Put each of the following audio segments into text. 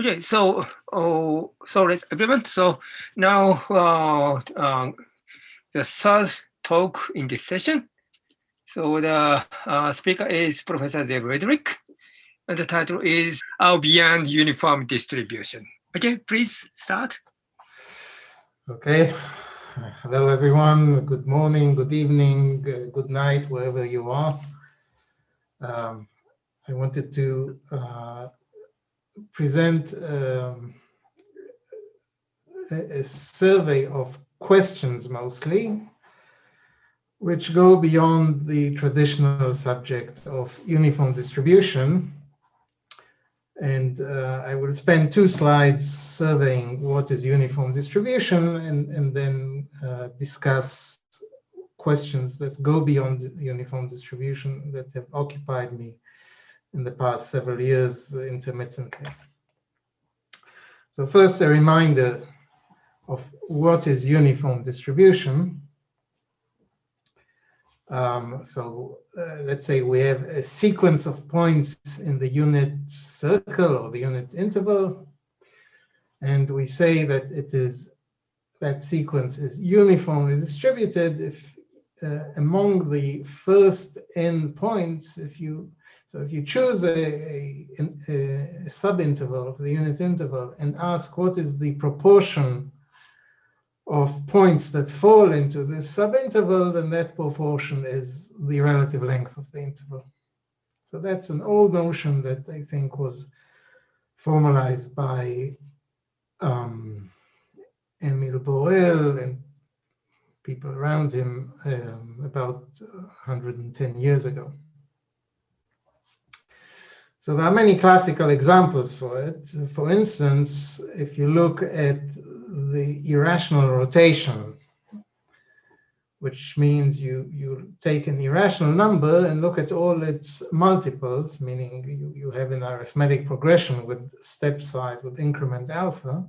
Okay, so so let's everyone. So now the third talk in this session. So the speaker is Professor Zeev Rudnick, and the title is Beyond Uniform Distribution. Okay, please start. Okay. Hello, everyone. Good morning, good evening, good night, wherever you are. I wanted to present a survey of questions mostly, which go beyond the traditional subject of uniform distribution. And I will spend 2 slides surveying what is uniform distribution and then discuss questions that go beyond uniform distribution that have occupied me in the past several years intermittently. So first, a reminder of what is uniform distribution. Let's say we have a sequence of points in the unit circle or the unit interval, and we say that that sequence is uniformly distributed if among the first n points, if you choose a subinterval of the unit interval and ask what is the proportion of points that fall into this subinterval, then that proportion is the relative length of the interval. So that's an old notion that I think was formalized by Emil Borel and people around him about 110 years ago. So there are many classical examples for it. For instance, if you look at the irrational rotation, which means you take an irrational number and look at all its multiples, meaning you have an arithmetic progression with step size, with increment alpha,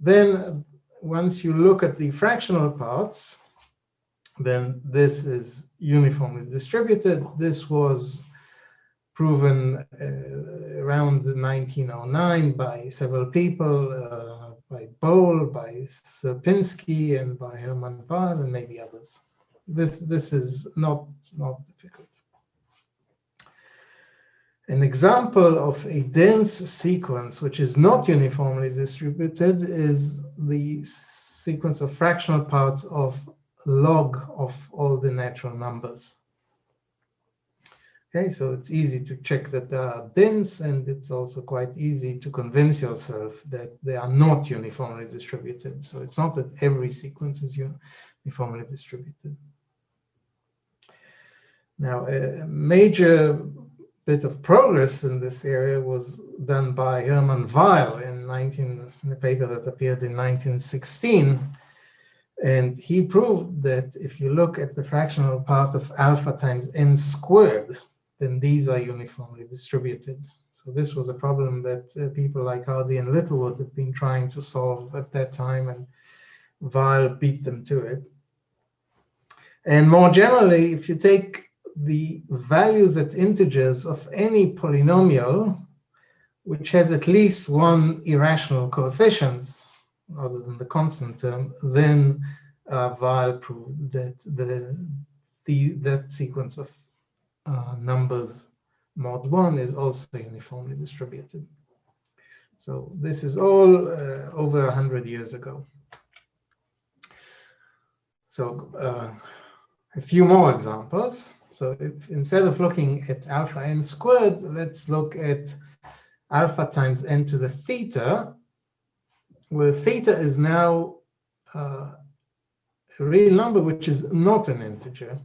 then once you look at the fractional parts, then this is uniformly distributed. This was proven around 1909 by several people, by Bohl, by Sierpinski, and by Hermann Bahr, and maybe others. This is not difficult. An example of a dense sequence which is not uniformly distributed is the sequence of fractional parts of log of all the natural numbers. Okay, so it's easy to check that they are dense, and it's also quite easy to convince yourself that they are not uniformly distributed. So it's not that every sequence is uniformly distributed. Now, a major bit of progress in this area was done by Hermann Weil in a paper that appeared in 1916. And he proved that if you look at the fractional part of alpha times n squared, then these are uniformly distributed. So this was a problem that people like Hardy and Littlewood had been trying to solve at that time, and Weil beat them to it. And more generally, if you take the values at integers of any polynomial which has at least one irrational coefficient other than the constant term, then Weil proved that that sequence of numbers mod 1 is also uniformly distributed. So this is all over 100 years ago. So a few more examples. So if instead of looking at alpha n squared, let's look at alpha times n to the theta, where theta is now a real number which is not an integer.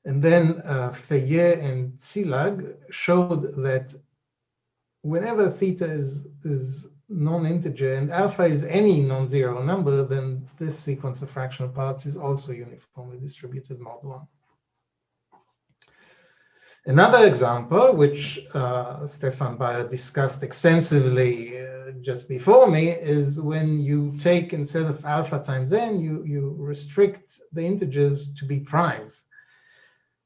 And then Fayet and Zilag showed that whenever theta is non-integer and alpha is any non-zero number, then this sequence of fractional parts is also uniformly distributed mod 1. Another example, which Stefan Bayer discussed extensively just before me, is when you take, instead of alpha times n, you restrict the integers to be primes.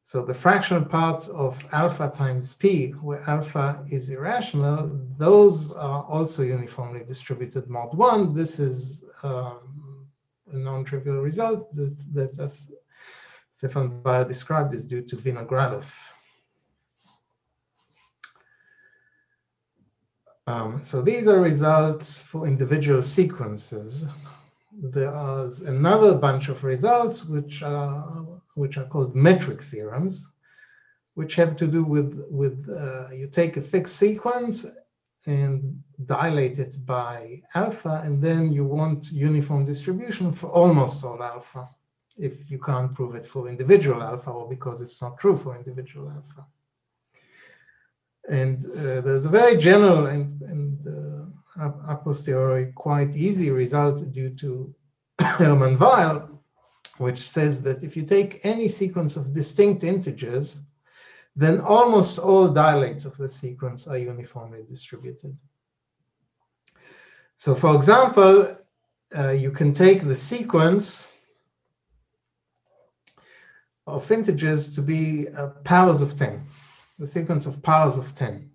So the fractional parts of alpha times p, where alpha is irrational, those are also uniformly distributed mod 1. This is a non-trivial result that as Stefan Bayer described, is due to Vinogradov. So these are results for individual sequences. There is another bunch of results which are called metric theorems, which have to do with you take a fixed sequence and dilate it by alpha, and then you want uniform distribution for almost all alpha, if you can't prove it for individual alpha, or because it's not true for individual alpha. And there's a very general and a posteriori quite easy result due to Hermann Weyl, which says that if you take any sequence of distinct integers, then almost all dilates of the sequence are uniformly distributed. So for example, you can take the sequence of integers to be powers of 10, the sequence of powers of 10.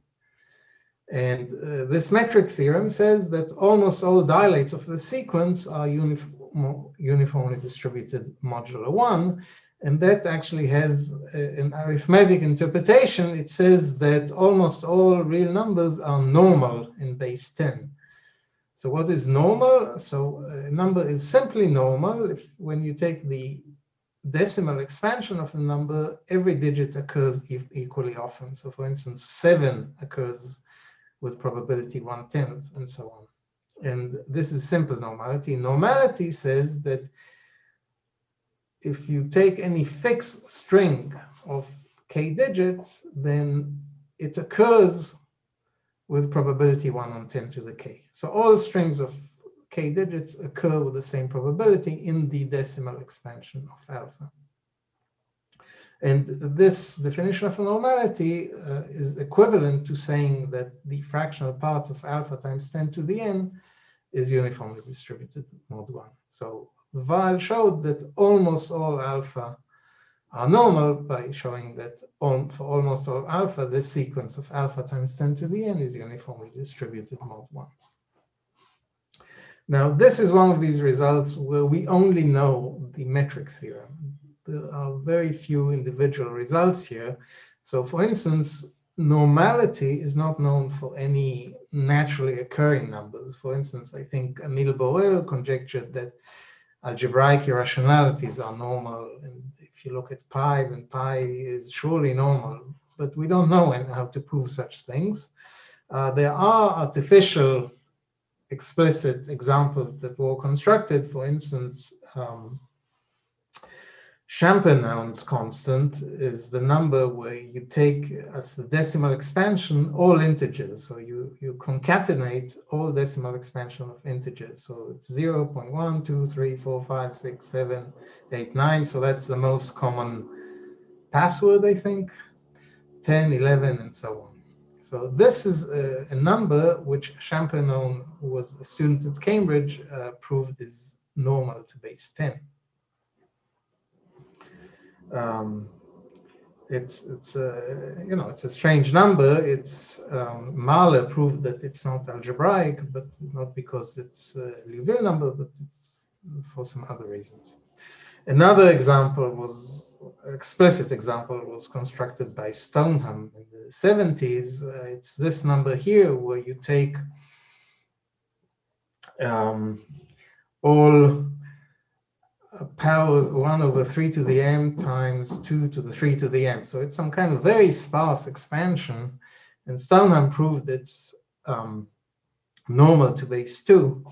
And this metric theorem says that almost all dilates of the sequence are uniformly distributed modulo 1. And that actually has an arithmetic interpretation. It says that almost all real numbers are normal in base 10. So what is normal? So a number is simply normal when you take the decimal expansion of a number, every digit occurs equally often. So for instance, 7 occurs with probability 1/10, and so on. And this is simple normality. Normality says that if you take any fixed string of k digits, then it occurs with probability 1/10 to the k. So all strings of k digits occur with the same probability in the decimal expansion of alpha. And this definition of normality is equivalent to saying that the fractional parts of alpha times 10 to the n is uniformly distributed mod 1. So Weyl showed that almost all alpha are normal by showing that for almost all alpha, this sequence of alpha times 10 to the n is uniformly distributed mod 1. Now, this is one of these results where we only know the metric theorem. There are very few individual results here. So for instance, normality is not known for any naturally occurring numbers. For instance, I think Emile Borel conjectured that algebraic irrationalities are normal. And if you look at pi, then pi is surely normal. But we don't know how to prove such things. There are artificial explicit examples that were constructed. For instance, Champernowne's constant is the number where you take as the decimal expansion all integers. So you concatenate all decimal expansion of integers. So it's 0.1, 2, 3, 4, 5, 6, 7, 8, 9. So that's the most common password, I think, 10, 11, and so on. So this is a number which Champernowne, who was a student at Cambridge, proved is normal to base 10. It's a strange number. It's Mahler proved that it's not algebraic, but not because it's a Liouville number, but it's for some other reasons. Another example was explicit example was constructed by Stoneham in the 70s. It's this number here where you take all powers 1 over 3 to the m times 2 to the 3 to the m. So it's some kind of very sparse expansion. And Stoneham proved it's normal to base 2.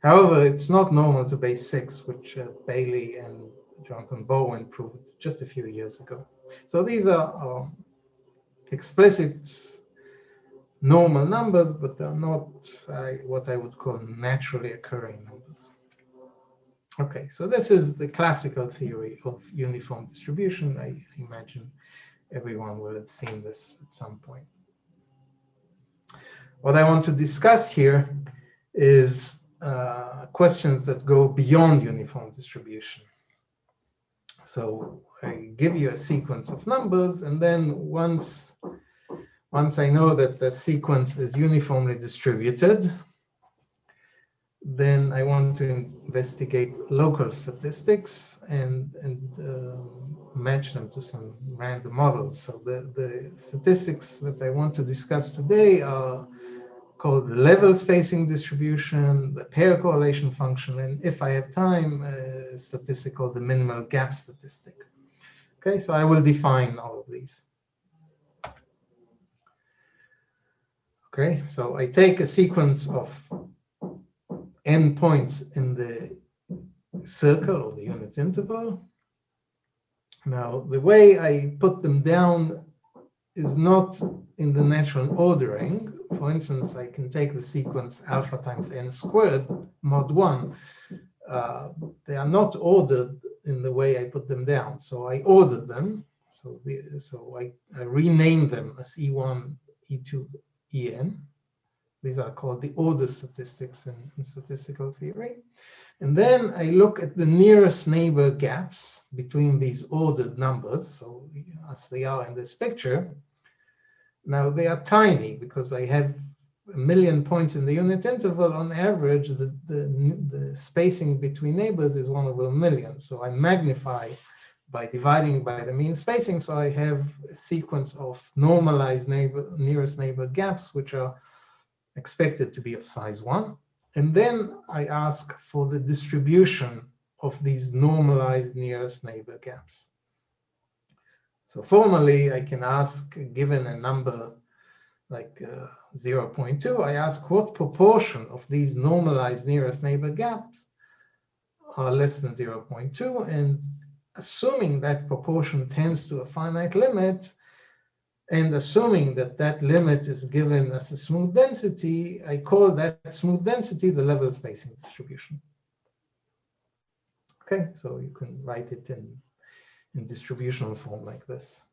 However, it's not normal to base 6, which Bailey and Jonathan Bowen proved just a few years ago. So these are explicit normal numbers, but they're not what I would call naturally occurring numbers. Okay, so this is the classical theory of uniform distribution. I imagine everyone will have seen this at some point. What I want to discuss here is questions that go beyond uniform distribution. So I give you a sequence of numbers, and then once I know that the sequence is uniformly distributed, then I want to investigate local statistics and match them to some random models. So the statistics that I want to discuss today are called the level spacing distribution, the pair correlation function, and if I have time, a statistic called the minimal gap statistic. Okay, so I will define all of these. Okay, so I take a sequence of n points in the circle or the unit interval. Now, the way I put them down is not in the natural ordering. For instance, I can take the sequence alpha times n squared mod 1. They are not ordered in the way I put them down. So I order them. So I rename them as E1, E2, En. These are called the order statistics in statistical theory. And then I look at the nearest neighbor gaps between these ordered numbers, so as they are in this picture. Now they are tiny because I have 1,000,000 points in the unit interval. On average, the spacing between neighbors is 1/1,000,000. So I magnify by dividing by the mean spacing. So I have a sequence of normalized nearest neighbor gaps, which are expected to be of size 1. And then I ask for the distribution of these normalized nearest neighbor gaps. So formally, I can ask, given a number like 0.2, I ask what proportion of these normalized nearest neighbor gaps are less than 0.2. And assuming that proportion tends to a finite limit, and assuming that that limit is given as a smooth density, I call that smooth density the level spacing distribution. Okay, so you can write it in distributional form like this.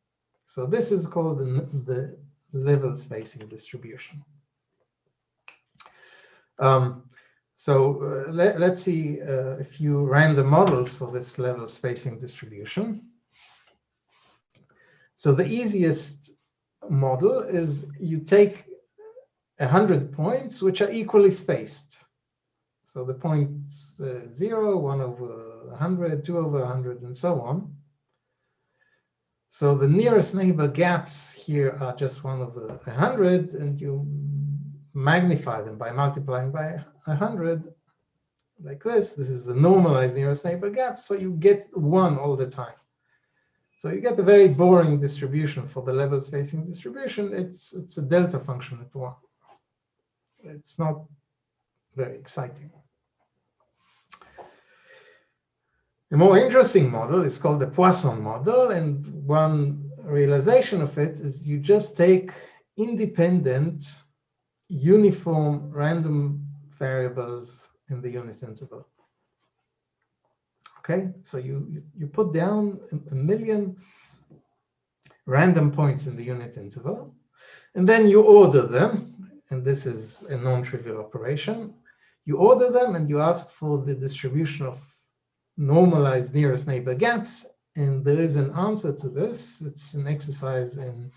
So this is called the level spacing distribution. Let's see a few random models for this level spacing distribution. So the easiest model is you take 100 points which are equally spaced. So the points 0, 1/100, 2/100, and so on. So the nearest neighbor gaps here are just 1/100, and you magnify them by multiplying by 100, like this. This is the normalized nearest neighbor gap, so you get 1 all the time. So you get a very boring distribution for the level spacing distribution. It's a delta function at 1. It's not very exciting. A more interesting model is called the Poisson model, and one realization of it is you just take independent, uniform, random variables in the unit interval. Okay, so you put down 1,000,000 random points in the unit interval, and then you order them, and this is a non-trivial operation. You order them, and you ask for the distribution of normalized nearest neighbor gaps, and there is an answer to this. It's an exercise in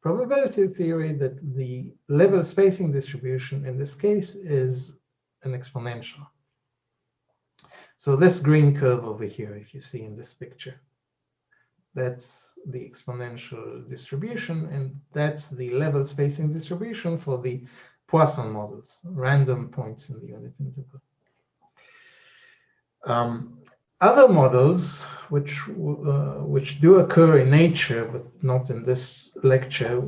probability theory that the level spacing distribution in this case is an exponential. So this green curve over here, if you see in this picture, that's the exponential distribution, and that's the level spacing distribution for the Poisson models, random points in the unit interval. Other models, which do occur in nature, but not in this lecture,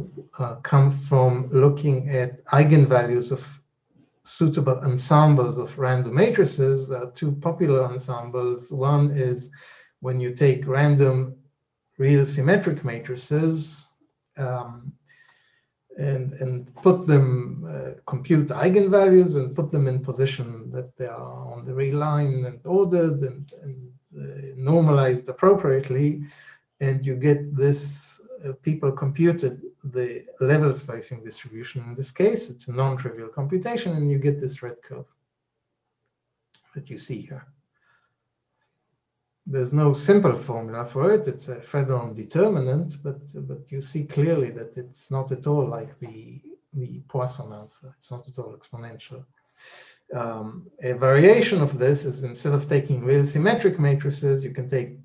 come from looking at eigenvalues of suitable ensembles of random matrices. There are two popular ensembles. One is when you take random real symmetric matrices and put them, compute eigenvalues and put them in position that they are on the real line and ordered and normalized appropriately, and you get this, people computed the level spacing distribution. In this case, it's a non-trivial computation, and you get this red curve that you see here. there's no simple formula for it. It's a Fredholm determinant, but you see clearly that it's not at all like the Poisson answer. It's not at all exponential. A variation of this is, instead of taking real symmetric matrices, you can take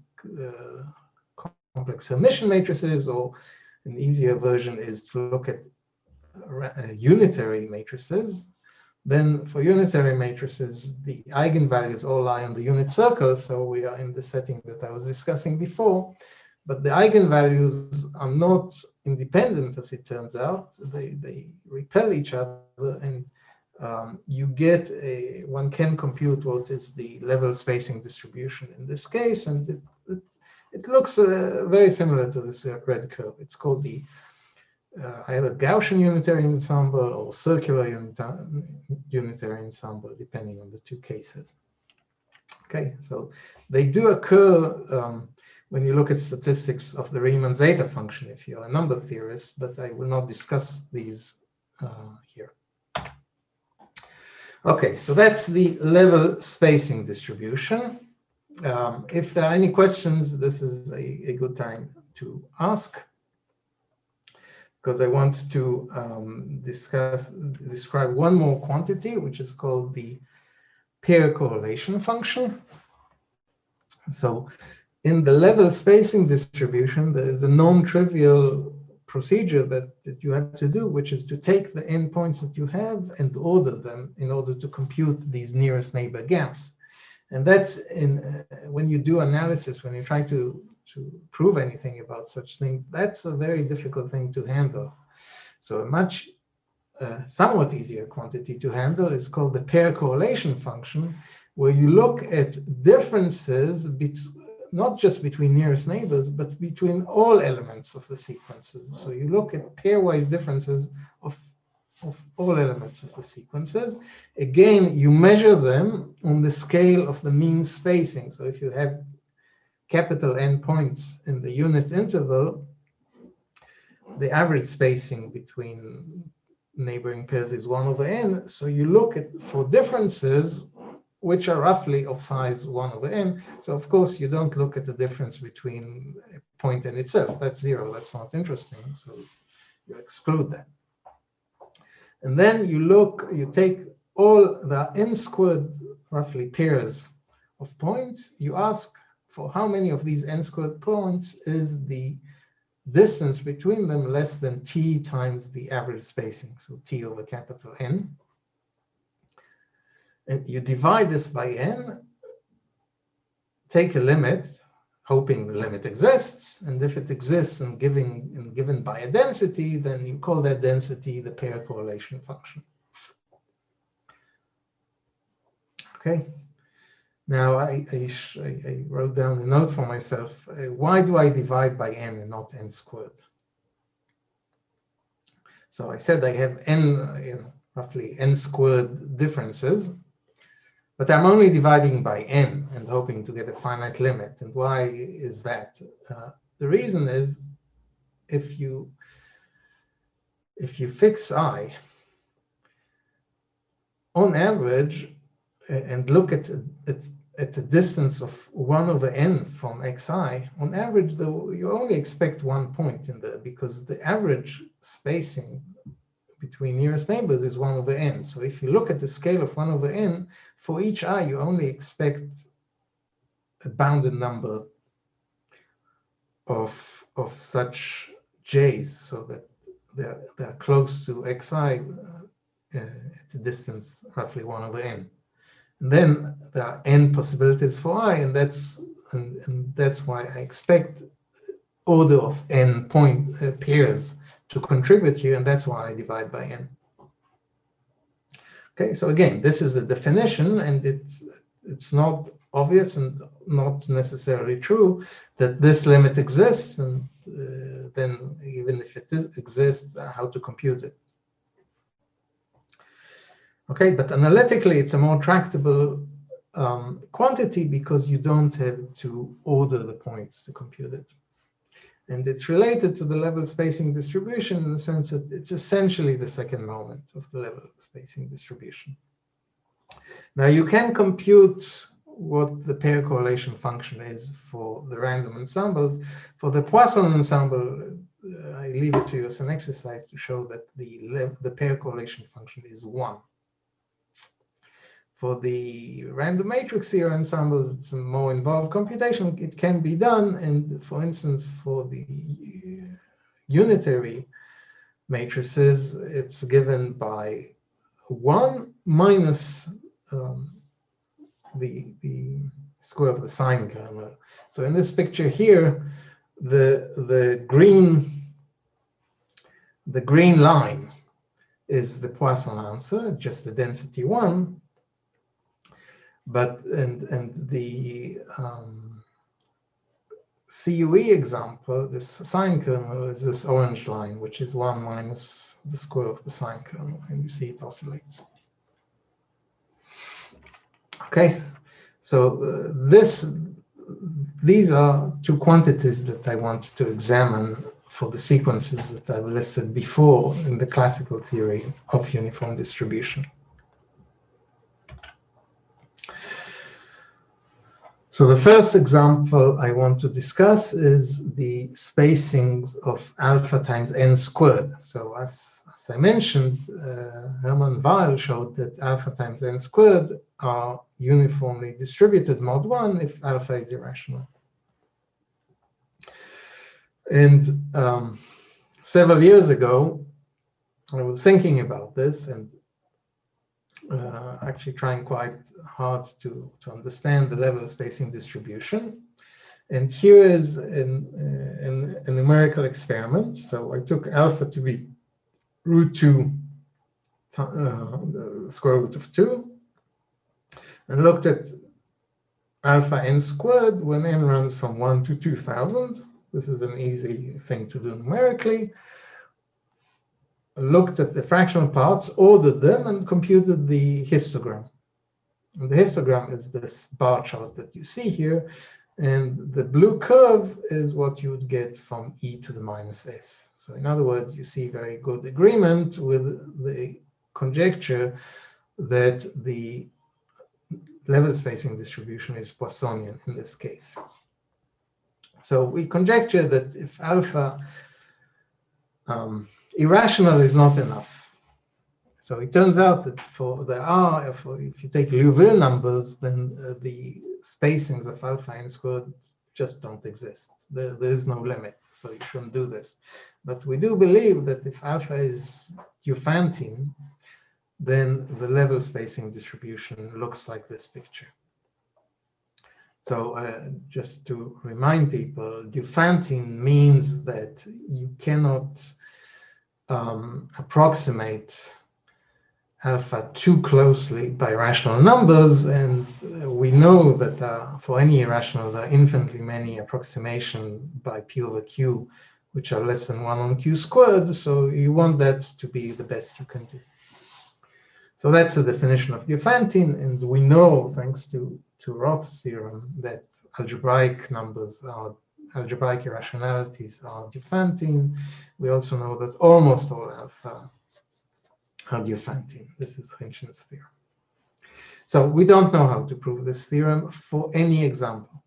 complex Hermitian matrices, or an easier version is to look at unitary matrices. Then for unitary matrices, the eigenvalues all lie on the unit circle. So we are in the setting that I was discussing before. But the eigenvalues are not independent, as it turns out. They repel each other, and you get one can compute what is the level spacing distribution in this case. And it looks very similar to this red curve. It's called the either Gaussian unitary ensemble or circular unitary ensemble, depending on the two cases. Okay, so they do occur when you look at statistics of the Riemann zeta function, if you're a number theorist, but I will not discuss these here. Okay, so that's the level spacing distribution. If there are any questions, this is a good time to ask, because I want to describe one more quantity, which is called the pair correlation function. So in the level spacing distribution, there is a non-trivial procedure that you have to do, which is to take the endpoints that you have and order them in order to compute these nearest neighbor gaps. And that's when you do analysis, when you try to prove anything about such things, that's a very difficult thing to handle. So a much somewhat easier quantity to handle is called the pair correlation function, where you look at differences not just between nearest neighbors, but between all elements of the sequences. So you look at pairwise differences of all elements of the sequences. Again, you measure them on the scale of the mean spacing. So if you have capital N points in the unit interval, the average spacing between neighboring pairs is 1 over n. So you look at for differences which are roughly of size 1 over n. So of course, you don't look at the difference between a point and itself. That's 0. That's not interesting. So you exclude that. And then you take all the n squared, roughly, pairs of points. You ask for how many of these n squared points is the distance between them less than t times the average spacing, so t over capital N. And you divide this by n, take a limit, hoping the limit exists, and if it exists and given by a density, then you call that density the pair correlation function. Okay. Now I wrote down a note for myself. Why do I divide by n and not n squared? So I said I have n, roughly n squared differences, but I'm only dividing by n and hoping to get a finite limit. And why is that? The reason is if you fix I, on average, and look at the distance of 1 over n from xi, on average, though, you only expect 1 point in there, because the average spacing between nearest neighbors is 1 over n. So if you look at the scale of 1 over n, for each I, you only expect a bounded number of such j's, so that they're close to xi at a distance roughly 1 over n. And then there are n possibilities for I, and that's why I expect order of n pairs to contribute here, and that's why I divide by n. Okay, so again, this is a definition, and it's not obvious and not necessarily true that this limit exists, and then even if it exists, how to compute it. Okay, but analytically, it's a more tractable quantity because you don't have to order the points to compute it. And it's related to the level spacing distribution in the sense that it's essentially the second moment of the level spacing distribution. Now, you can compute what the pair correlation function is for the random ensembles. For the Poisson ensemble, I leave it to you as an exercise to show that the pair correlation function is 1. For the random matrix theory ensembles, it's a more involved computation. It can be done. And for instance, for the unitary matrices, it's given by 1 minus the square of the sine kernel. So in this picture here, the green line is the Poisson answer, just the density 1. But and the CUE example, this sine kernel is this orange line, which is 1 minus the square of the sine kernel, and you see it oscillates. Okay, so these are two quantities that I want to examine for the sequences that I've listed before in the classical theory of uniform distribution. So the first example I want to discuss is the spacings of alpha times n squared. So as I mentioned, Hermann Weyl showed that alpha times n squared are uniformly distributed mod 1 if alpha is irrational. And several years ago, I was thinking about this and actually trying quite hard to understand the level spacing distribution. And here is a numerical experiment. So I took alpha to be root 2, the square root of 2, and looked at alpha n squared when n runs from 1 to 2000. This is an easy thing to do numerically. Looked at the fractional parts, ordered them, and computed the histogram. And the histogram is this bar chart that you see here. And the blue curve is what you would get from e to the minus s. So in other words, you see very good agreement with the conjecture that the level spacing distribution is Poissonian in this case. So we conjecture that if alpha irrational is not enough. So it turns out that if you take Liouville numbers, then the spacings of alpha n squared just don't exist. There is no limit, so you shouldn't do this. But we do believe that if alpha is Diophantine, then the level spacing distribution looks like this picture. So just to remind people, Diophantine means that you cannot approximate alpha too closely by rational numbers, and we know that for any irrational, there are infinitely many approximations by p over q, which are less than 1 on q squared, so you want that to be the best you can do. So that's the definition of Diophantine, and we know, thanks to Roth's theorem, that algebraic irrationalities are Diophantine. We also know that almost all alpha are Diophantine. This is Hinchin's theorem. So we don't know how to prove this theorem for any example.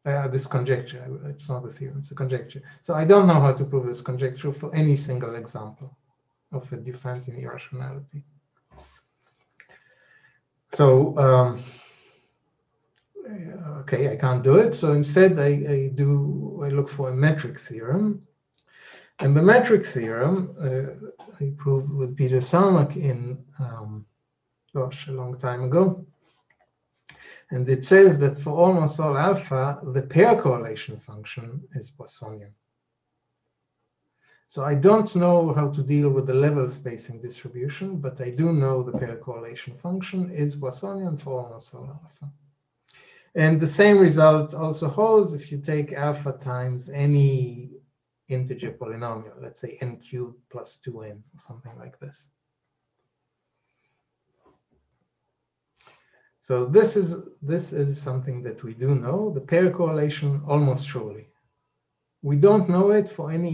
This conjecture, it's not a theorem, it's a conjecture. So I don't know how to prove this conjecture for any single example of a Diophantine irrationality. So, okay, I can't do it. So instead, I look for a metric theorem. And the metric theorem I proved with Peter Salmak in, gosh, a long time ago. And it says that for almost all alpha, the pair correlation function is Poissonian. So I don't know how to deal with the level spacing distribution, but I do know the pair correlation function is Poissonian for almost all alpha. And the same result also holds if you take alpha times any integer polynomial, let's say n cubed plus 2n or something like this. So this is something that we do know, the pair correlation almost surely. We don't know it for any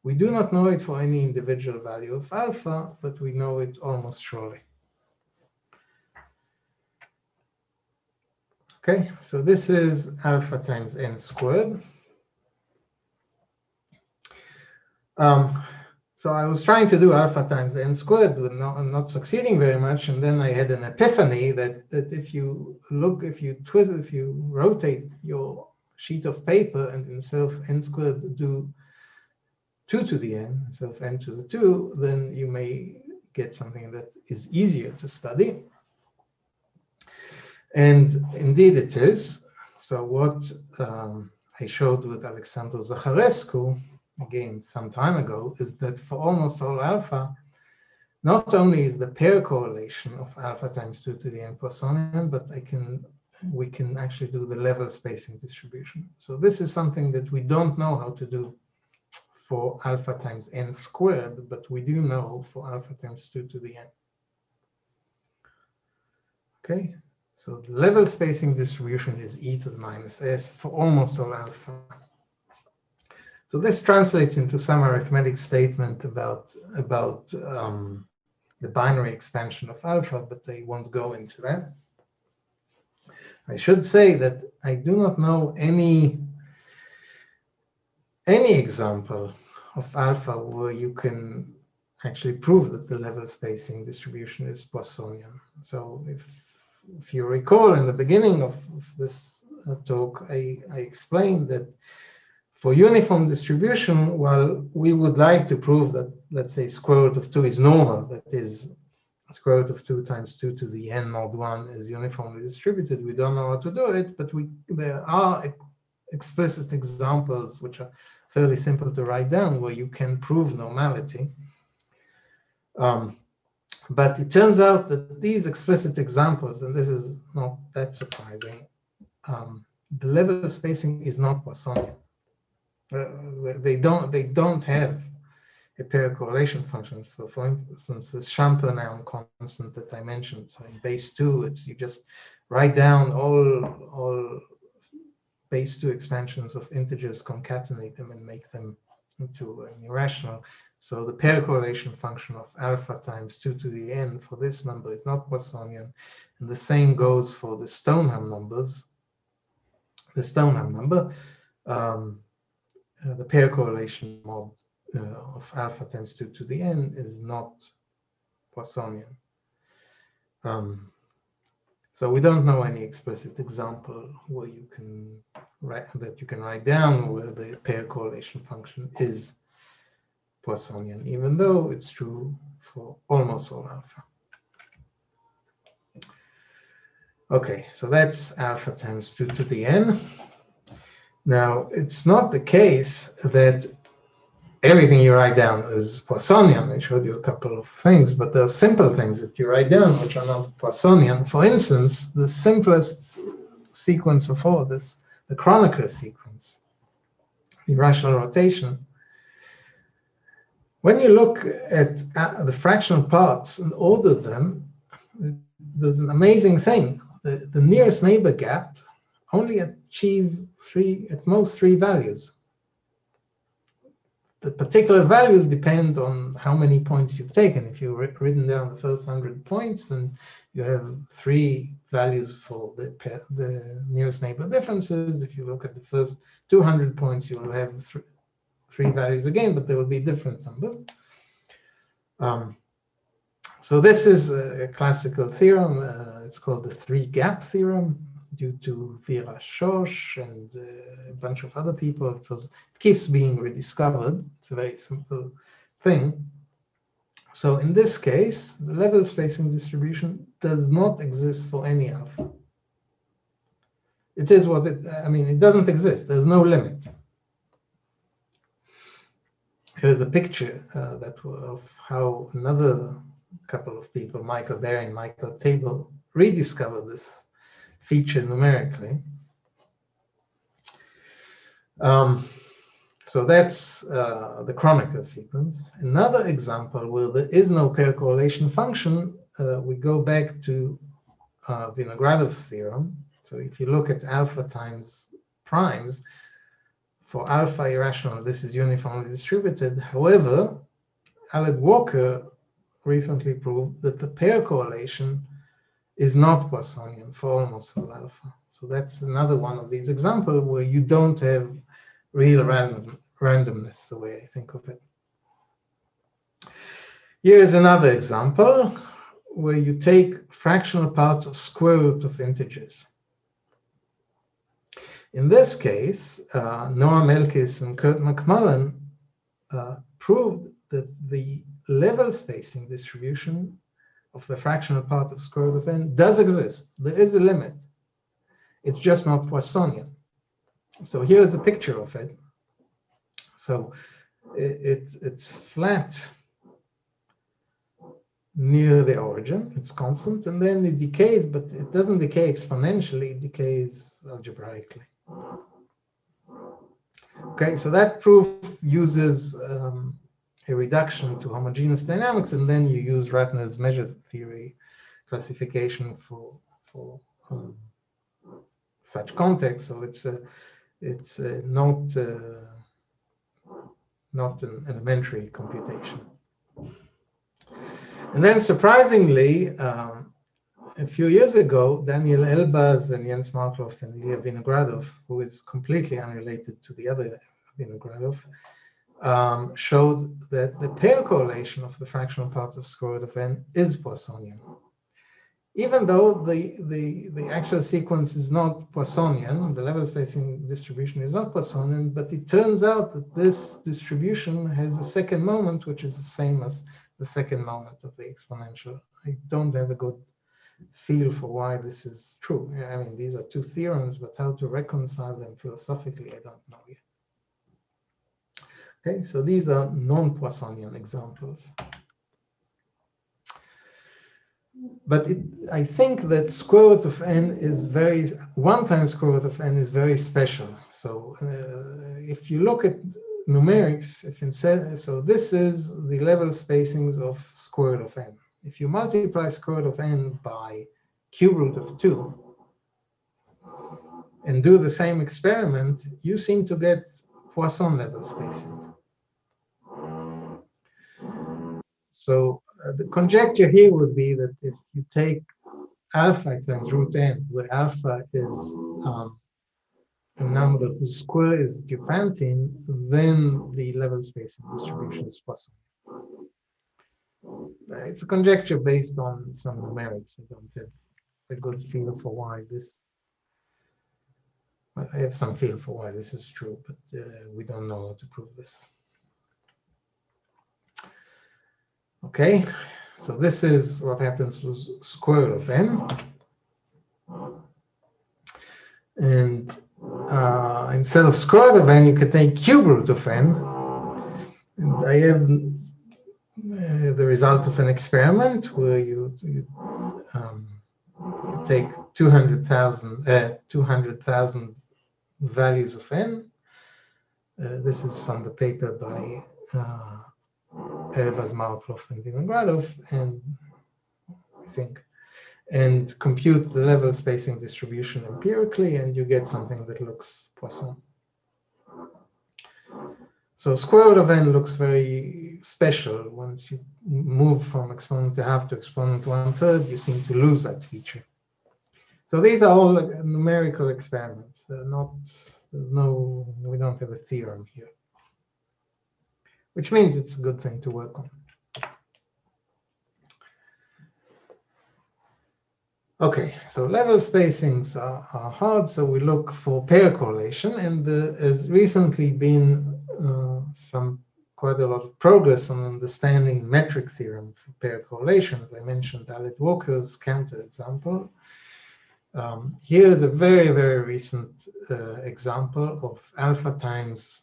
we do not know it for any individual value of alpha, but we know it almost surely. Okay, so this is alpha times n squared. So I was trying to do alpha times n squared, with not succeeding very much, and then I had an epiphany that if you twist, if you rotate your sheet of paper and instead of n squared do 2 to the n instead of n to the 2, then you may get something that is easier to study. And indeed it is. So what I showed with Alexandru Zaharescu, again some time ago, is that for almost all alpha, not only is the pair correlation of alpha times 2 to the n Poissonian, but we can actually do the level spacing distribution. So this is something that we don't know how to do for alpha times n squared, but we do know for alpha times 2 to the n. Okay, so the level spacing distribution is e to the minus s for almost all alpha. So this translates into some arithmetic statement about the binary expansion of alpha, but I won't go into that. I should say that I do not know any example of alpha where you can actually prove that the level spacing distribution is Poissonian. So if you recall in the beginning of this talk, I explained that for uniform distribution, while we would like to prove that, let's say, square root of 2 is normal, that is, square root of 2 times 2 to the n mod 1 is uniformly distributed, we don't know how to do it, but there are explicit examples which are fairly simple to write down where you can prove normality. But it turns out that these explicit examples, and this is not that surprising, the level spacing is not Poissonian. They don't have a pair correlation function. So for instance, this Champernowne constant that I mentioned, so in base 2, you just write down all base 2 expansions of integers, concatenate them, and make them into an irrational. So the pair correlation function of alpha times 2 to the n for this number is not Poissonian. And the same goes for the Stoneham numbers. The Stoneham number, the pair correlation mod of alpha times 2 to the n is not Poissonian. So we don't know any explicit example where you can write down where the pair correlation function is Poissonian, even though it's true for almost all alpha. Okay, so that's alpha times 2 to the n. Now, it's not the case that everything you write down is Poissonian. I showed you a couple of things, but there are simple things that you write down which are not Poissonian. For instance, the simplest sequence of all this, the Kronecker sequence, the rational rotation. When you look at the fractional parts and order them, there's an amazing thing. The nearest neighbor gap only achieve at most three values. The particular values depend on how many points you've taken. If you've written down the first 100 points, then you have 3 values for the nearest neighbor differences. If you look at the first 200 points, you'll have 3 values again, but there will be different numbers. So this is a classical theorem. It's called the Three Gap Theorem, due to Vera Schoch and a bunch of other people. It keeps being rediscovered. It's a very simple thing. So in this case, the level spacing distribution does not exist for any alpha. It is what it doesn't exist. There's no limit. Here's a picture of how another couple of people, Michael Berry and Michael Table, rediscovered this feature numerically. So that's the Kronecker sequence. Another example where there is no pair correlation function, we go back to Vinogradov's theorem. So if you look at alpha times primes, for alpha irrational, this is uniformly distributed. However, Alec Walker recently proved that the pair correlation is not Poissonian for almost all alpha. So that's another one of these examples where you don't have real randomness, the way I think of it. Here's another example where you take fractional parts of square root of integers. In this case, Noah Melkis and Kurt McMullen proved that the level spacing distribution of the fractional part of square root of n does exist. There is a limit. It's just not Poissonian. So here's a picture of it. So it's flat near the origin. It's constant, and then it decays, but it doesn't decay exponentially. It decays algebraically. Okay, so that proof uses a reduction to homogeneous dynamics, and then you use Ratner's measure theory classification for such context. So it's not an elementary computation. And then surprisingly, a few years ago, Daniel Elbaz and Jens Markloff and Ilya Vinogradov, who is completely unrelated to the other Vinogradov, showed that the pair correlation of the fractional parts of square root of n is Poissonian. Even though the actual sequence is not Poissonian, the level spacing distribution is not Poissonian, but it turns out that this distribution has a second moment, which is the same as the second moment of the exponential. I don't have a good feel for why this is true. I mean, these are two theorems, but how to reconcile them philosophically, I don't know yet. Okay, so these are non-Poissonian examples. But I think that square root of n is very, 1 times square root of n is very special. So if you look at numerics, so this is the level spacings of square root of n. If you multiply square root of n by cube root of 2 and do the same experiment, you seem to get Poisson level spacings. So the conjecture here would be that if you take alpha times root n, where alpha is a number whose square is Duplantian, then the level spacing distribution is Poisson. It's a conjecture based on some numerics. I don't have a good feel for why this. Well, I have some feel for why this is true, but we don't know how to prove this. Okay, so this is what happens with square root of n. And instead of square root of n, you could take cube root of n. And I have the result of an experiment where you take 200,000 values of n. This is from the paper by Elbaz, Markloff, and Vinogradov, and I think, and compute the level spacing distribution empirically, and you get something that looks Poisson. So square root of n looks very special. Once you move from exponent to half to exponent 1/3, you seem to lose that feature. So these are all numerical experiments. They're not, we don't have a theorem here, which means it's a good thing to work on. Okay, so level spacings are hard, so we look for pair correlation, and there has recently been quite a lot of progress on understanding metric theorem for pair correlation. As I mentioned, Dalit Walker's counter example. Here is a very, very recent example of alpha times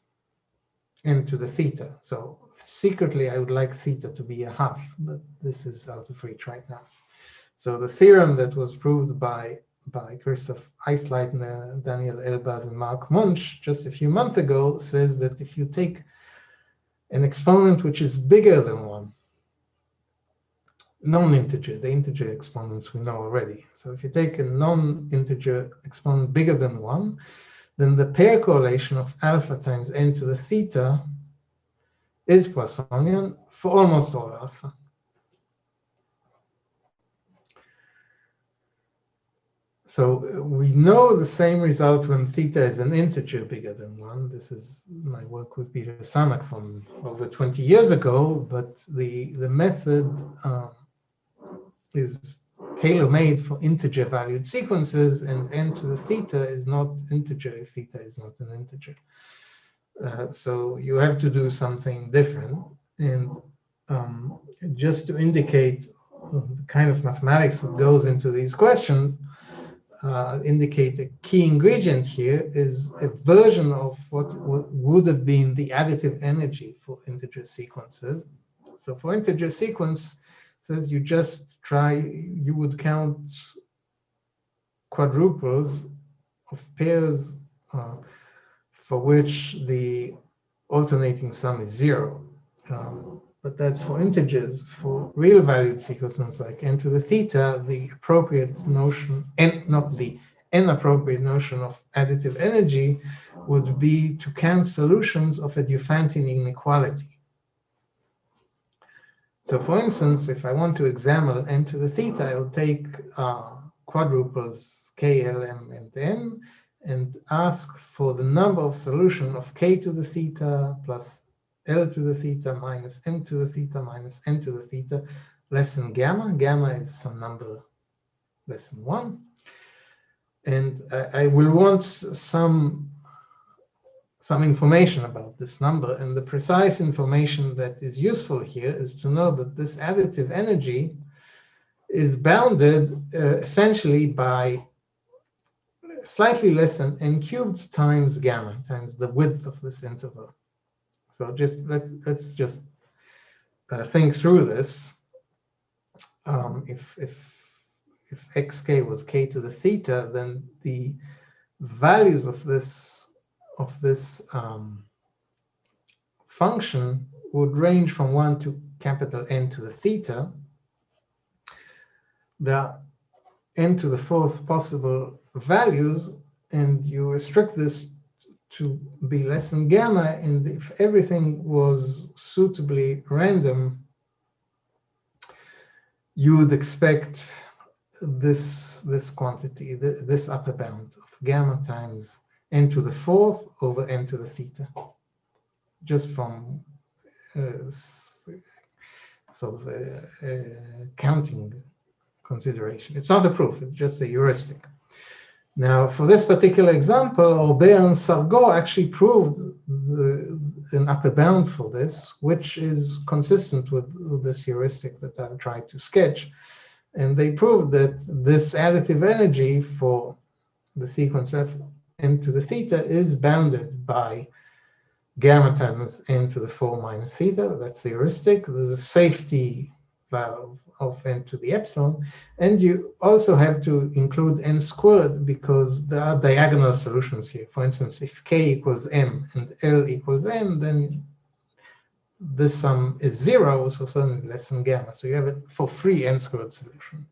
n to the theta. So secretly, I would like theta to be a half, but this is out of reach right now. So the theorem that was proved by Christoph Eisleitner, Daniel Elbaz, and Mark Munch just a few months ago says that if you take an exponent which is bigger than 1, non-integer, the integer exponents we know already. So if you take a non-integer exponent bigger than 1, then the pair correlation of alpha times n to the theta is Poissonian for almost all alpha. So we know the same result when theta is an integer bigger than 1. This is my work with Peter Samak from over 20 years ago, but the method is tailor-made for integer valued sequences, and n to the theta is not integer if theta is not an integer. So you have to do something different. And just to indicate the kind of mathematics that goes into these questions, indicate a key ingredient here is a version of what would have been the additive energy for integer sequences. So for integer sequence, says you just try, you would count quadruples of pairs for which the alternating sum is 0. But that's for integers. For real valued sequences like n to the theta, the appropriate notion, and not the inappropriate notion of additive energy would be to count solutions of a Diophantine inequality. So for instance, if I want to examine n to the theta, I will take quadruples k, l, m, and n, and ask for the number of solution of k to the theta plus L to the theta minus m to the theta minus n to the theta less than gamma. Gamma is some number less than 1. And I will want some information about this number. And the precise information that is useful here is to know that this additive energy is bounded essentially by slightly less than n cubed times gamma, times the width of this interval. So just let's just think through this. If xk was k to the theta, then the values of this function would range from 1 to capital N to the theta. There are n to the 4th possible values, and you restrict this to be less than gamma, and if everything was suitably random, you would expect this quantity, this upper bound of gamma times n to the 4th over n to the theta, just from sort of counting consideration. It's not a proof, it's just a heuristic. Now, for this particular example, Aubert and Sargot actually proved an upper bound for this, which is consistent with this heuristic that I've tried to sketch. And they proved that this additive energy for the sequence f n to the theta is bounded by gamma times n to the 4 minus theta. That's the heuristic. There's a safety value of n to the epsilon, and you also have to include n squared because there are diagonal solutions here. For instance, if k equals m and l equals m, then this sum is 0, so certainly less than gamma. So you have it for free n squared solution.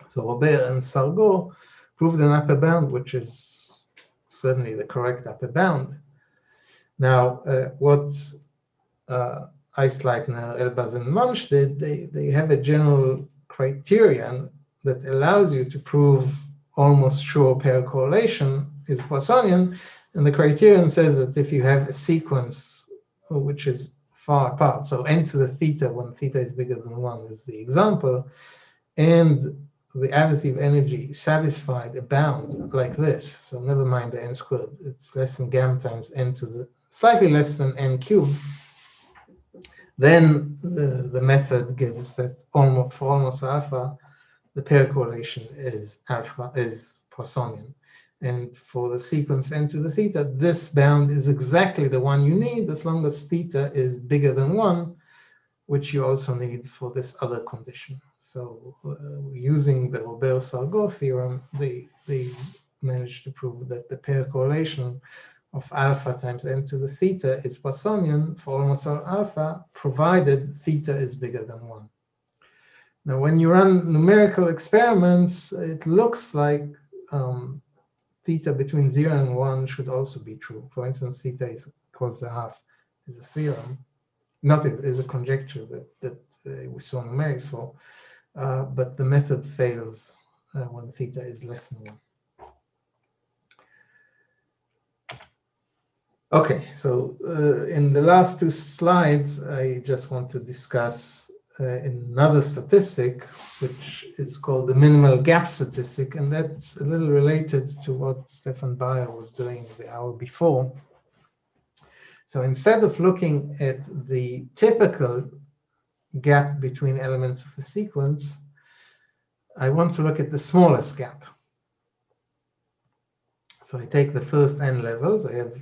So Aubert and Sargot proved an upper bound, which is certainly the correct upper bound. Now, what Eisleitner, Elbaz, and Munch did, they have a general criterion that allows you to prove almost sure pair correlation is Poissonian. And the criterion says that if you have a sequence which is far apart, so n to the theta when theta is bigger than 1 is the example, and the additive energy satisfied a bound like this, so never mind the n squared, it's less than gamma times n to the, slightly less than n cubed, then the method gives that for almost alpha, the pair correlation is Poissonian. And for the sequence n to the theta, this bound is exactly the one you need as long as theta is bigger than 1, which you also need for this other condition. So using the Aubert-Sargot theorem, they managed to prove that the pair correlation of alpha times n to the theta is Poissonian for almost all alpha, provided theta is bigger than 1. Now, when you run numerical experiments, it looks like theta between 0 and 1 should also be true. For instance, theta is equals to half is a theorem. Not is a conjecture that we saw numerics for, but the method fails when theta is less than 1. Okay, so in the last two slides, I just want to discuss another statistic, which is called the minimal gap statistic, and that's a little related to what Stefan Bayer was doing the hour before. So instead of looking at the typical gap between elements of the sequence, I want to look at the smallest gap. So I take the first n levels. I have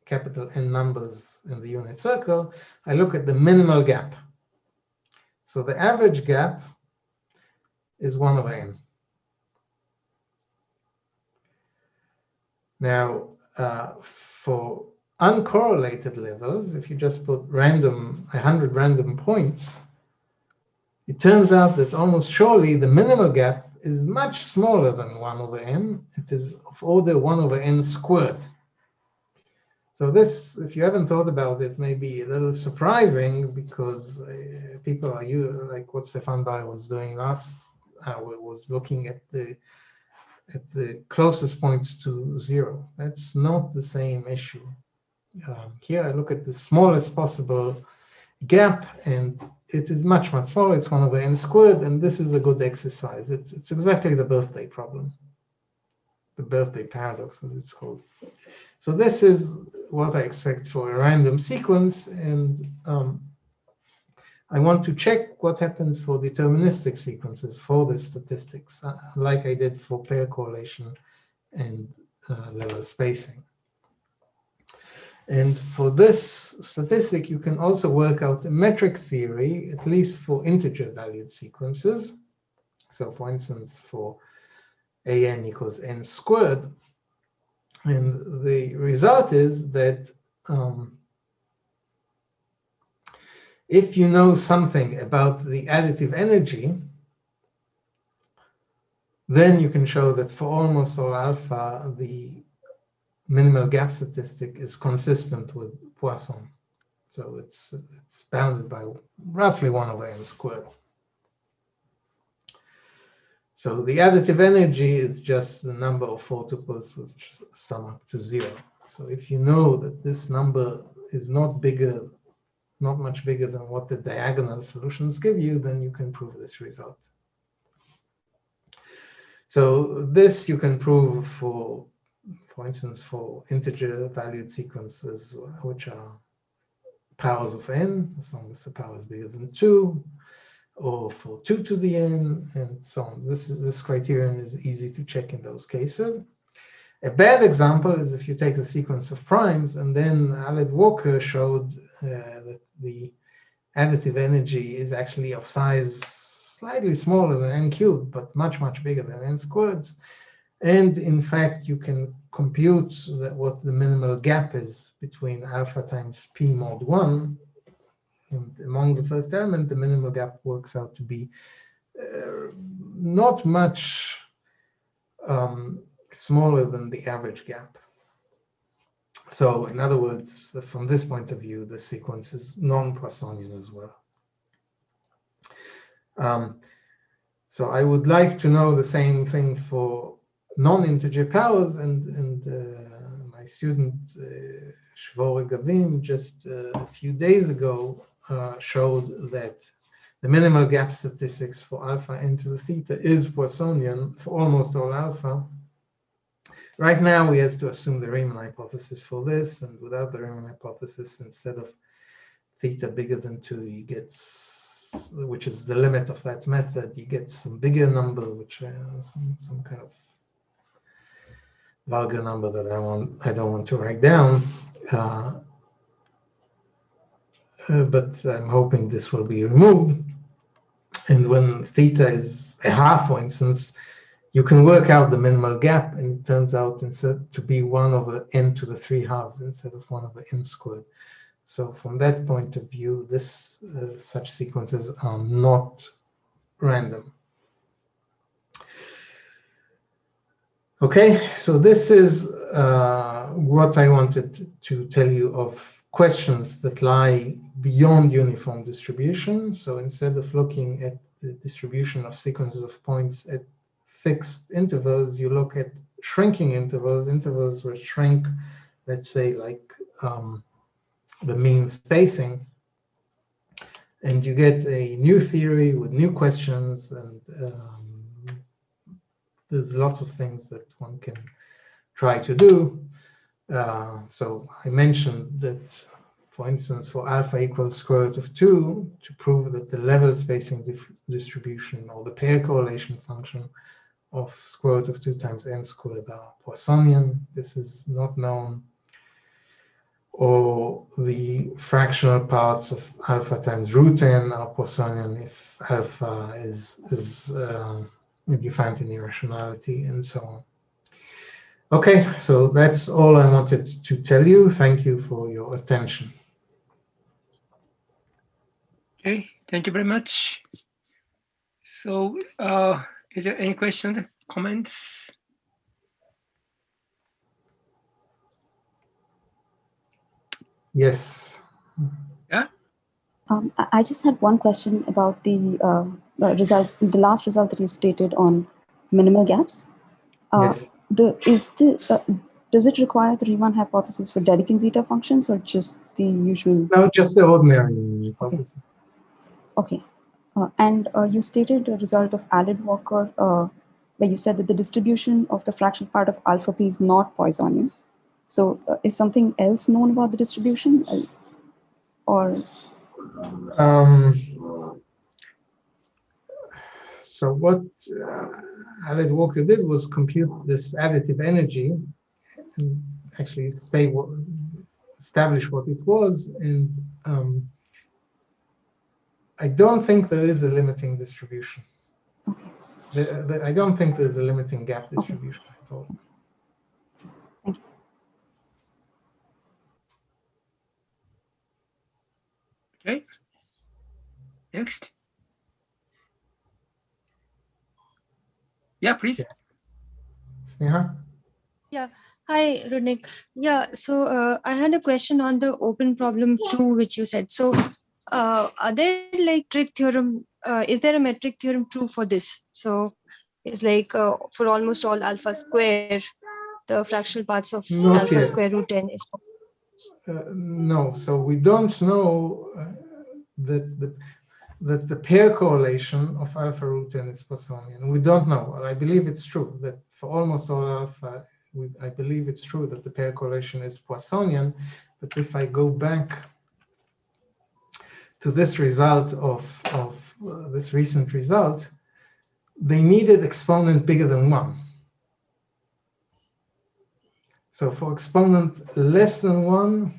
capital N numbers in the unit circle. I look at the minimal gap. So the average gap is 1 over n. Now, for uncorrelated levels, if you just put 100 random points, it turns out that almost surely the minimal gap is much smaller than 1 over n. It is of order 1 over n squared. So this, if you haven't thought about it, may be a little surprising, because people are like what Stefan Bayer was doing last hour, was looking at the closest point to 0. That's not the same issue. Here I look at the smallest possible gap, and it is much, much smaller. It's 1 over n squared, and this is a good exercise. It's exactly the birthday problem, the birthday paradox, as it's called. So this is what I expect for a random sequence, and I want to check what happens for deterministic sequences for the statistics, like I did for pair correlation and level spacing. And for this statistic, you can also work out a metric theory, at least for integer valued sequences. So for instance, for an equals n squared, and the result is that if you know something about the additive energy, then you can show that for almost all alpha, the minimal gap statistic is consistent with Poisson. So it's bounded by roughly 1 over n squared. So the additive energy is just the number of 4 tuples which sum up to 0. So if you know that this number is not much bigger than what the diagonal solutions give you, then you can prove this result. So this you can prove for instance, for integer valued sequences, which are powers of n, as long as the power is bigger than 2, or for 2 to the n, and so on. This criterion is easy to check in those cases. A bad example is if you take the sequence of primes, and then Aled Walker showed that the additive energy is actually of size slightly smaller than n cubed, but much, much bigger than n squareds. And in fact, you can compute what the minimal gap is between alpha times p mod 1. And among the first element, the minimal gap works out to be not much smaller than the average gap. So in other words, from this point of view, the sequence is non-Poissonian as well. So I would like to know the same thing for non-integer powers, and my student Shvore Gavim just a few days ago showed that the minimal gap statistics for alpha n to the theta is Poissonian for almost all alpha. Right now, we have to assume the Riemann hypothesis for this, and without the Riemann hypothesis, instead of theta bigger than 2, you get, which is the limit of that method, you get some bigger number, which some kind of vulgar number that I don't want to write down. But I'm hoping this will be removed. And when theta is a half, for instance, you can work out the minimal gap, and it turns out instead to be 1 over n to the 3 halves instead of 1 over n squared. So from that point of view, such sequences are not random. Okay, so this is what I wanted to tell you of questions that lie beyond uniform distribution. So instead of looking at the distribution of sequences of points at fixed intervals, you look at shrinking intervals, intervals which shrink, let's say like the mean spacing, and you get a new theory with new questions, and there's lots of things that one can try to do. So I mentioned that, for instance, for alpha equals square root of 2, to prove that the level spacing distribution or the pair correlation function of square root of 2 times n squared are Poissonian. This is not known. Or the fractional parts of alpha times root n are Poissonian if alpha is defined in irrationality, and so on. Okay, so that's all I wanted to tell you. Thank you for your attention. Okay, thank you very much. So, is there any questions, comments? Yes. Yeah. I just had one question about the result, the last result that you stated on minimal gaps. Yes. Does it require the Riemann hypothesis for Dedekind zeta functions, or just the usual? No, just the ordinary hypothesis. Okay. And you stated the result of Allard-Walker, where you said that the distribution of the fractional part of alpha p is not Poissonian. So is something else known about the distribution? Or so what Allard-Walker did was compute this additive energy and actually establish what it was, and I don't think there is a limiting distribution. I don't think there's a limiting gap distribution at all. Thank you. Okay. Next. Yeah, please. Sneha? Yeah. Hi, Rudnick. Yeah, so I had a question on the open problem 2, which you said. So are there like trig theorem, is there a metric theorem true for this? So it's like for almost all alpha square, the fractional parts of Not alpha yet. square root n is. No, so we don't know that the pair correlation of alpha root n is Poissonian. We don't know. I believe it's true that for almost all alpha, I believe it's true that the pair correlation is Poissonian. But if I go back to this result of this recent result, they needed exponent bigger than 1. So for exponent less than 1,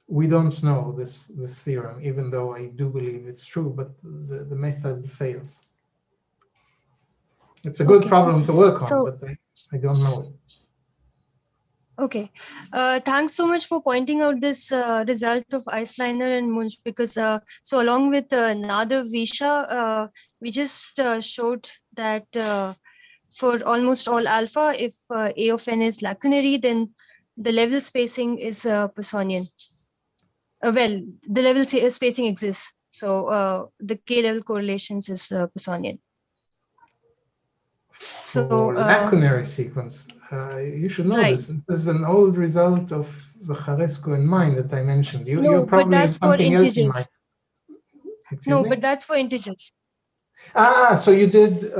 we don't know this theorem, even though I do believe it's true, but the method fails. It's a good problem to work on, but I don't know it. Okay. Thanks so much for pointing out this result of Eisliner and Munch, because so along with Nader Visha, we just showed that for almost all alpha, if A of n is lacunary, then the level spacing is Poissonian. Well, the level spacing exists. So the k-level correlations is Poissonian. So lacunary sequence, you should know this. This is an old result of Zaharescu and mine that I mentioned. You probably but that's have something for else in integers. mind. No, but that's for integers. So you did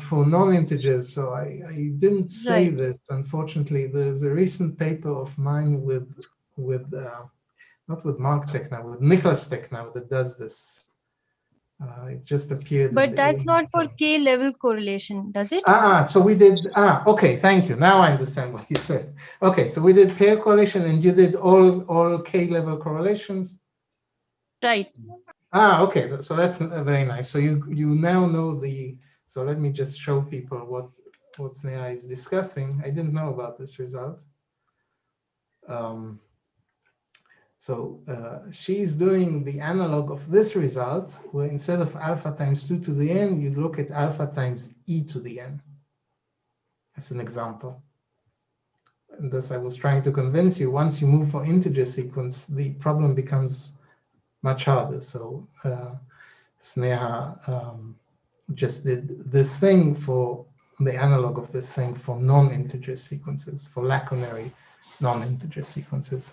for non-integers. So I didn't say this. Unfortunately, there's a recent paper of mine with not with Mark Technow, with Nicholas Technow that does this. It just appeared. But that's not for k-level correlation, does it? So we did. Okay, thank you. Now I understand what you said. Okay, so we did pair correlation, and you did all k-level correlations. Right. Okay. So that's very nice. So you now know the. So let me just show people what Sneha is discussing. I didn't know about this result. So she's doing the analog of this result, where instead of alpha times 2 to the n, you look at alpha times e to the n. As an example. And thus I was trying to convince you, once you move for integer sequence, the problem becomes much harder. So Sneha just did this thing for the analog of this thing for non-integer sequences, for lacunary non-integer sequences.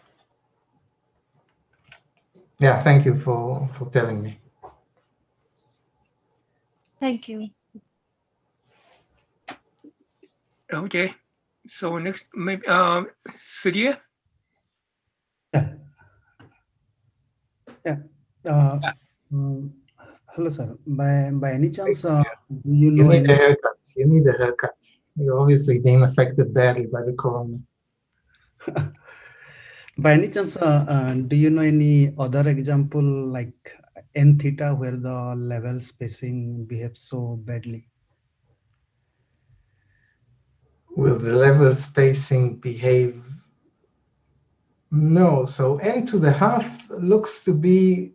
Yeah, thank you for telling me. Thank you. Okay. So next, maybe Surya. Yeah. Hello, sir. By any chance, do you know need any? a haircut. You need a haircut. You're obviously being affected badly by the corona. By any chance, do you know any other example like n theta where the level spacing behaves so badly? Will the level spacing behave? No. So n to the half looks to be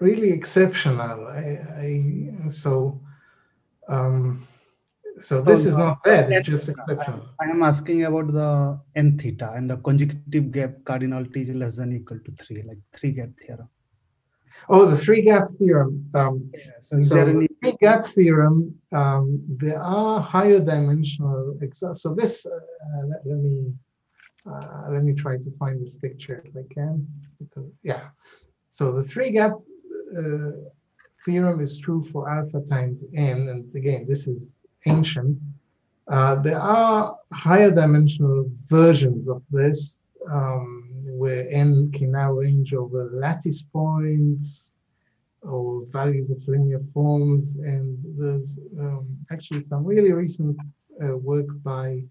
really exceptional. So this is not bad. It's just exceptional. I am asking about the n theta and the conjugative gap cardinality is less than or equal to 3, like three gap theorem. Oh, the three gap theorem. So is there any three gap theorem? There are higher dimensional. So this. Let me try to find this picture if I can. Because, yeah. So the three gap theorem is true for alpha times n, and again, this is ancient. There are higher dimensional versions of this, where n can now range over lattice points or values of linear forms, and there's actually some really recent work by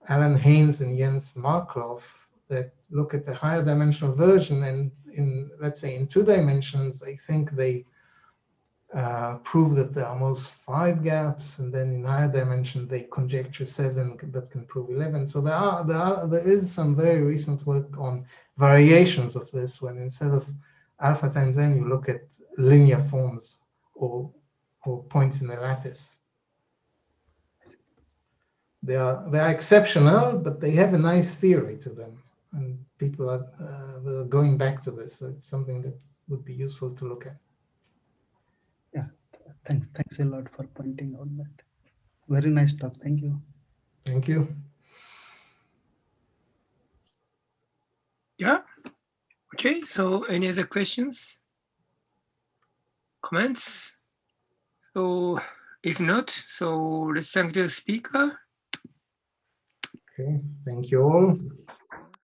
Alan Haynes and Jens Markloff that look at the higher dimensional version, and in, let's say, in 2 dimensions, I think they prove that there are almost 5 gaps, and then in higher dimension they conjecture 7 that can prove 11. So there is some very recent work on variations of this, when instead of alpha times n, you look at linear forms or points in the lattice. They are exceptional, but they have a nice theory to them, and people are going back to this. So it's something that would be useful to look at. Yeah, thanks a lot for pointing out that. Very nice talk. Thank you. Thank you. Yeah. Okay. So any other questions, comments? So if not, so let's thank the speaker. Okay. Thank you all.